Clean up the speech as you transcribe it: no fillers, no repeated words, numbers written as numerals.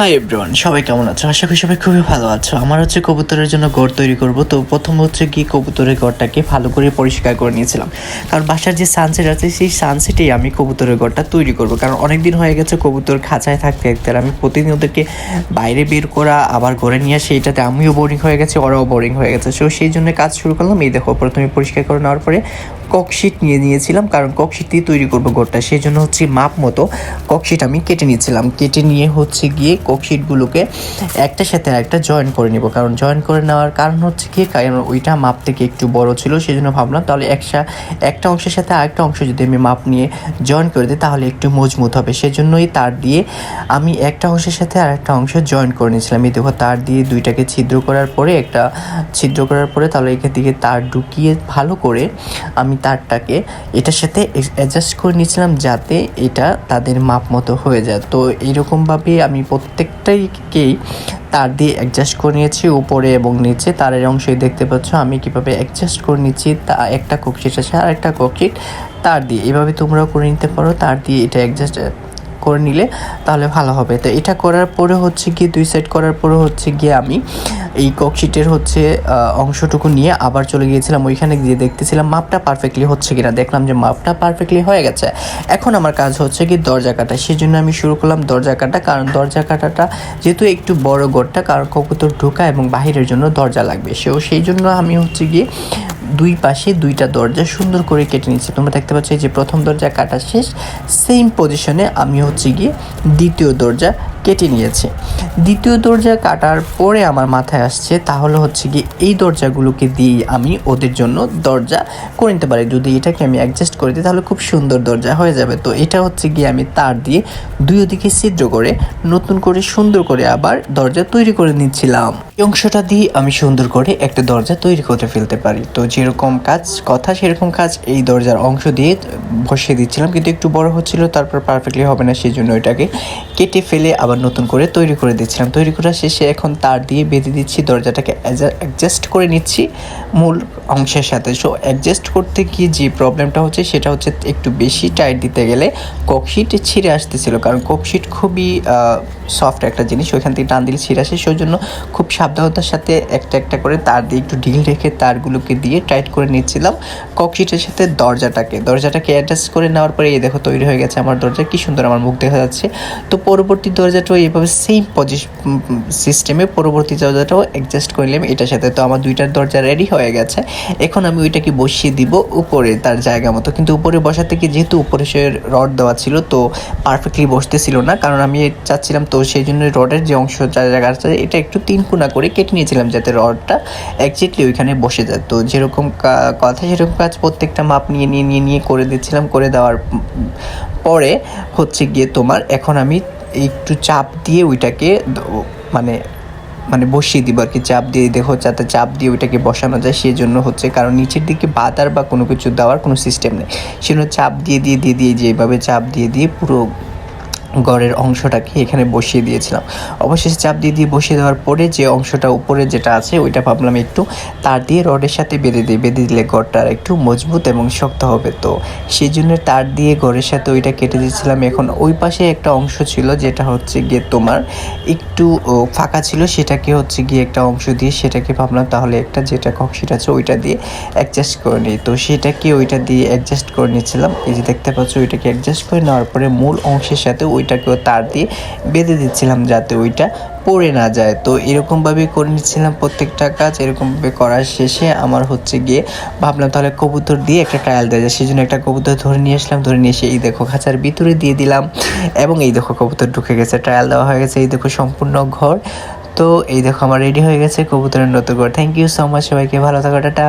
Hi everyone, সবাই কেমন আছো? আশা করি সবাই খুবই ভালো আছো। আমার হচ্ছে কবুতরের জন্য ঘর তৈরি করব। তো প্রথম হচ্ছে কি কবুতরের ঘরটাকে ভালো করে পরিষ্কার করে নিয়েছিলাম, কারণ বাসার যে সানসেট আছে সেই সানসেটেই আমি কবুতরের ঘরটা তৈরি করব। কারণ অনেক দিন হয়ে গেছে কবুতর খাঁচায় থাকতে থাকতে আর আমি প্রতিদিন ওদেরকে বাইরে বের করা আবার ঘরে নিয়ে আসে, এটাতে আমিও বোরিং হয়ে গেছে, ওরাও বোরিং হয়ে গেছে। সো সেই জন্য কাজ শুরু করলাম। এই দেখো, প্রথমে পরিষ্কার করে নেওয়ার পরে ককশিট নিয়েছিলাম, কারণ ককশিট দিয়ে তৈরি করবো ঘরটা। সেই জন্য হচ্ছে মাপ মতো ককশিট আমি কেটে নিয়েছিলাম। কেটে নিয়ে হচ্ছে গিয়ে ককশিটগুলোকে একটার সাথে একটা জয়েন করে নিব। কারণ জয়েন করে নেওয়ার কারণ হচ্ছে কি, কারণ ওইটা মাপ থেকে একটু বড় ছিল, সেই জন্য ভাবলাম তাহলে একটা অংশের সাথে আরেকটা অংশ যদি আমি মাপ নিয়ে জয়েন করে দিই তাহলে একটু মজবুত হবে। সেজন্যই তার দিয়ে আমি একটা অংশের সাথে আরেকটা অংশ জয়েন করে নিয়েছিলাম। এই দেখো, তার দিয়ে দুইটাকে ছিদ্র করার পরে তাহলে এখান থেকে তার ঢুকিয়ে ভালো করে আমি তারটাকে এটার সাথে অ্যাডজাস্ট করে নিয়েছিলাম যাতে এটা তাদের মাপ মতো হয়ে যায়। তো এইরকমভাবে আমি প্রত্যেকটাকেই তার দিয়ে অ্যাডজাস্ট করে নিয়েছি, উপরে এবং নিচে তারের অংশই দেখতে পাচ্ছ আমি কীভাবে অ্যাডজাস্ট করে নিচ্ছি। তা একটা ককশিট আছে আর একটা ককশিট তার দিয়ে, এভাবে তোমরাও করে নিতে পারো। তার দিয়ে এটা অ্যাডজাস্ট করে নিলে তাহলে ভালো হবে। তো এটা করার পরে হচ্ছে গিয়ে দুই সাইড করার পরে হচ্ছে গিয়ে আমি এই ককশিটের হচ্ছে অংশটুকু নিয়ে আবার চলে গিয়েছিলাম ওইখানে গিয়ে দেখতেছিলাম মাপটা পারফেক্টলি হচ্ছে কিনা। দেখলাম যে মাপটা পারফেক্টলি হয়ে গেছে। এখন আমার কাজ হচ্ছে কি দরজা কাটা। সেই জন্য আমি শুরু করলাম দরজা কাটা, কারণ দরজা কাটাটা যেহেতু একটু বড় ঘরটা, কারণ কবুতর ঢোকা এবং বাহিরের জন্য দরজা লাগবে। সেই জন্য আমি হচ্ছে গিয়ে দুই পাশে দুইটা দরজা সুন্দর করে কেটে নিচ্ছি। তোমরা দেখতে পাচ্ছ যে প্রথম দরজা কাটা শেষ, সেম পজিশনে আমি হচ্ছে গিয়ে দ্বিতীয় দরজা কেটে নিয়েছি। দ্বিতীয় দরজা কাটার পরে আমার মাথায় আসছে তাহলে হচ্ছে গিয়ে এই দরজাগুলোকে দিয়ে আমি ওদের জন্য দরজা করে নিতে পারি। যদি এটাকে আমি অ্যাডজাস্ট করে দিই তাহলে খুব সুন্দর দরজা হয়ে যাবে। তো এটা হচ্ছে গিয়ে আমি তার দিয়ে দুই দিকে ছিদ্র করে নতুন করে সুন্দর করে আবার দরজা তৈরি করে নিচ্ছিলাম। এই অংশটা দিয়ে আমি সুন্দর করে একটা দরজা তৈরি করে ফেলতে পারি। তো যেরকম কথা সেরকম কাজ এই দরজার অংশ দিয়ে বসিয়ে দিচ্ছিলাম, কিন্তু একটু বড় হচ্ছিল, তারপর পারফেক্টলি হবে না, সেই জন্য এটাকে কেটে ফেলে আবার নতুন করে তৈরি করে দিচ্ছিলাম। তৈরি করার শেষে এখন তার দিয়ে বেঁধে দিচ্ছি, দরজাটাকে অ্যাডজাস্ট করে নিচ্ছি মূল অংশের সাথে। সো অ্যাডজাস্ট করতে গিয়ে যে প্রবলেমটা হচ্ছে সেটা হচ্ছে একটু বেশি টাইট দিতে গেলে ককশিট ছিঁড়ে আসতেছিল, কারণ ককশিট খুবই সফট একটা জিনিস, ওইখান থেকে টান দিলে ছিঁড়ে আসে। সেই জন্য খুব সাবধানতার সাথে একটা একটা করে তার দিয়ে একটু ঢিল রেখে তারগুলোকে দিয়ে টাইট করে নিচ্ছিলাম ককশিটের সাথে দরজাটাকে অ্যাডজাস্ট করে নেওয়ার পরে এই দেখো তৈরি হয়ে গেছে আমার দরজা। কি সুন্দর আমার মুখ দেখা যাচ্ছে। তো পরবর্তী দরজাটাও এইভাবে সেম সিস্টেমে পরবর্তী দরজাটাও অ্যাডজাস্ট করে নিলাম এটার সাথে। তো আমার দুইটার দরজা রেডি হয়ে গেছে। এখন আমি ওইটাকে বসিয়ে দিব উপরে তার জায়গা মতো, কিন্তু উপরে বসাতে গিয়ে যেহেতু উপরে সে রড দেওয়া ছিল তো পারফেক্টলি বসতেছিল না, কারণ আমি চাচ্ছিলাম, তো সেই জন্য রডের যে অংশ জায়গা আছে এটা একটু 3 কোনা করে কেটে নিয়েছিলাম যাতে রডটা একজ্যাক্টলি ওইখানে বসে যায়। তো যেরকম কথা সেরকম কাজ প্রত্যেকটা মাপ নিয়ে করে দিচ্ছিলাম। করে দেওয়ার পরে হচ্ছে গিয়ে তোমার এখন আমি একটু চাপ দিয়ে ওইটাকে মানে বসিয়ে দিব আর কি, চাপ দিয়ে। দেখো যাতে চাপ দিয়ে ওইটাকে বসানো যায়, সেই জন্য হচ্ছে, কারণ নিচের দিকে বাতার বা কোনো কিছু দেওয়ার কোনো সিস্টেম নেই। সেজন্য চাপ দিয়ে যেভাবে চাপ দিয়ে পুরো ঘরের অংশটাকে এখানে বসিয়ে দিয়েছিলাম। অবশেষে চাপ দিয়ে বসিয়ে দেওয়ার পরে যে অংশটা উপরে যেটা আছে ওইটা ভাবলাম একটু তার দিয়ে রডের সাথে বেঁধে দিলে ঘরটা একটু মজবুত এবং শক্ত হবে। তো সেই জন্য তার দিয়ে ঘরের সাথে ওইটা কেটে দিয়েছিলাম। এখন ওই পাশে একটা অংশ ছিল যেটা হচ্ছে গিয়ে তোমার একটু ফাঁকা ছিল, সেটাকে হচ্ছে গিয়ে একটা অংশ দিয়ে সেটাকে ভাবলাম তাহলে একটা যেটা ককশিট আছে ওইটা দিয়ে অ্যাডজাস্ট করে নিই। তো সেটাকে ওইটা দিয়ে অ্যাডজাস্ট করে নিচ্ছিলাম। এই যে দেখতে পাচ্ছ ওইটাকে অ্যাডজাস্ট করে নেওয়ার পরে মূল অংশের সাথে ওইটাকেও তার দিয়ে বেঁধে দিচ্ছিলাম যাতে ওইটা পড়ে না যায়। তো এরকমভাবে করে নিচ্ছিলাম প্রত্যেকটা কাজ। এরকমভাবে করার শেষে আমার হচ্ছে গিয়ে ভাবলাম তাহলে কবুতর দিয়ে একটা ট্রায়াল দেওয়া যায়। সেই জন্য একটা কবুতর ধরে নিয়ে আসলাম। ধরে নিয়ে এসে এই দেখো খাঁচার ভিতরে দিয়ে দিলাম এবং এই দেখো কবুতর ঢুকে গেছে, ট্রায়াল দেওয়া হয়ে গেছে। এই দেখো সম্পূর্ণ ঘর। তো এই দেখো আমার রেডি হয়ে গেছে কবুতরের নতুন ঘর। থ্যাংক ইউ সো মাচ সবাইকে, ভালো থাকো, টাটা।